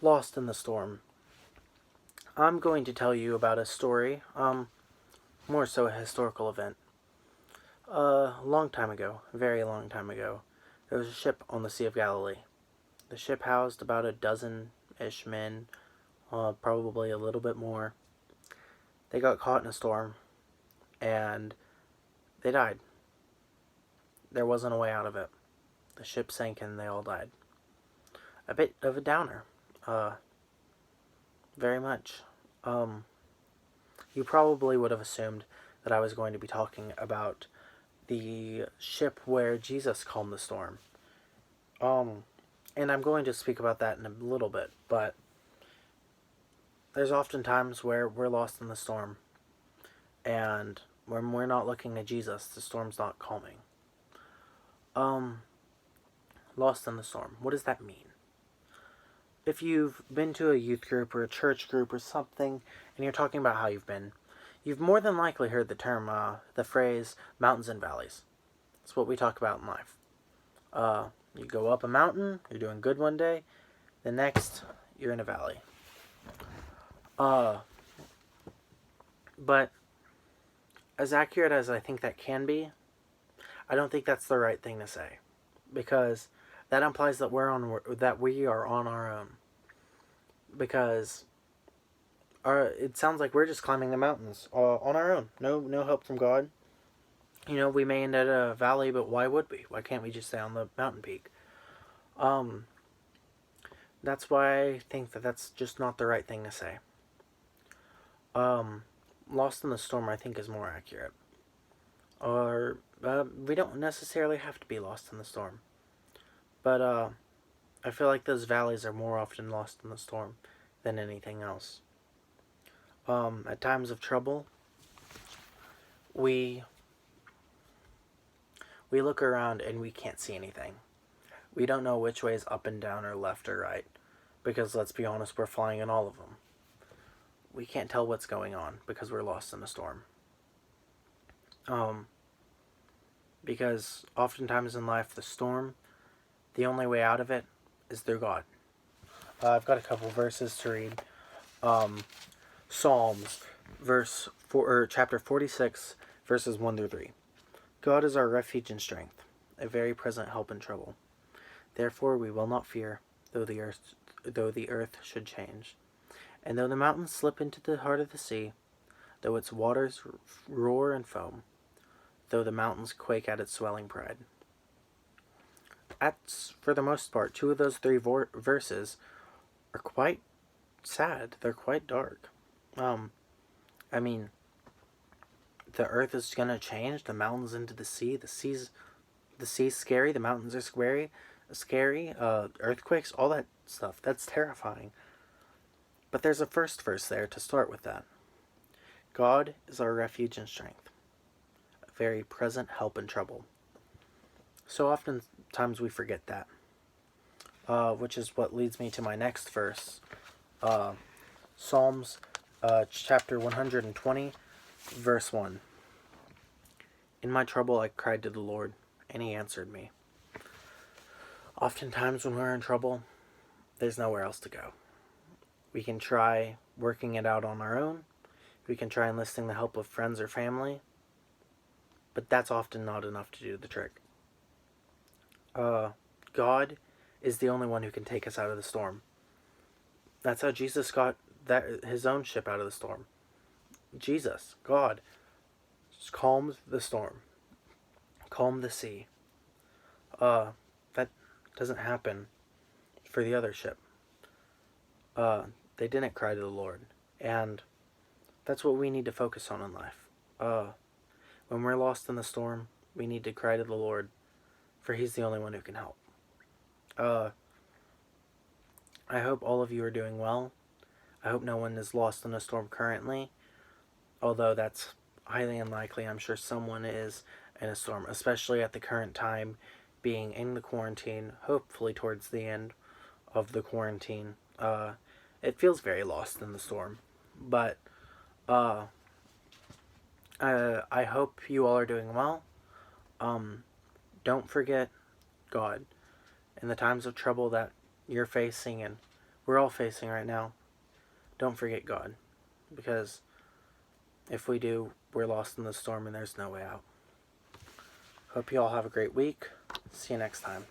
Lost in the Storm. I'm going to tell you about a story, more so a historical event. A long time ago, a very long time ago, there was a ship on the Sea of Galilee. The ship housed about a dozen-ish men, probably a little bit more. They got caught in a storm, and they died. There wasn't a way out of it. The ship sank and they all died. A bit of a downer. Very much. Um, you probably would have assumed that I was going to be talking about the ship where Jesus calmed the storm. Um, and I'm going to speak about that in a little bit, but there's often times where we're lost in the storm, and when we're not looking to Jesus, the storm's not calming. Um, Lost in the storm. What does that mean? If you've been to a youth group or a church group or something, and you're talking about how you've more than likely heard the phrase mountains and valleys. It's what we talk about in life. You go up a mountain, you're doing good one day, the next, you're in a valley. But as accurate as I think that can be, I don't think that's the right thing to say, because that implies that we are on our own. Because it sounds like we're just climbing the mountains on our own. No help from God. We may end at a valley, but why would we? Why can't we just stay on the mountain peak? That's why I think that that's just not the right thing to say. Lost in the storm, I think, is more accurate. Or we don't necessarily have to be lost in the storm, but I feel like those valleys are more often lost in the storm than anything else. At times of trouble, we look around and we can't see anything. We don't know which way is up and down or left or right, because let's be honest, we're flying in all of them. We can't tell what's going on because we're lost in a storm. Because oftentimes in life, the only way out of it is through God. I've got a couple verses to read. Psalms, chapter 46, verses 1 through 3. God is our refuge and strength, a very present help in trouble. Therefore we will not fear, though the earth should change, and though the mountains slip into the heart of the sea, though its waters roar and foam, though the mountains quake at its swelling pride. For the most part, two of those three verses are quite sad. They're quite dark. I mean, the earth is gonna change. The mountains into the sea. The sea's scary. The mountains are scary. Earthquakes, all that stuff. That's terrifying. But there's a first verse there to start with that. God is our refuge and strength, a very present help in trouble. So oftentimes we forget that, which is what leads me to my next verse. Psalms, chapter 120, verse 1. In my trouble I cried to the Lord, and he answered me. Oftentimes when we're in trouble, there's nowhere else to go. We can try working it out on our own. We can try enlisting the help of friends or family. But that's often not enough to do the trick. God is the only one who can take us out of the storm. That's how Jesus got his own ship out of the storm. Jesus, God, just calmed the storm. Calmed the sea. That doesn't happen for the other ship. They didn't cry to the Lord. And that's what we need to focus on in life. When we're lost in the storm, we need to cry to the Lord, for he's the only one who can help. I hope all of you are doing well. I hope no one is lost in a storm currently, although that's highly unlikely. I'm sure someone is in a storm, especially at the current time, being in the quarantine, hopefully towards the end of the quarantine. It feels very lost in the storm, but I hope you all are doing well. Don't forget God in the times of trouble that you're facing and we're all facing right now, don't forget God. Because if we do, we're lost in the storm and there's no way out. Hope you all have a great week. See you next time.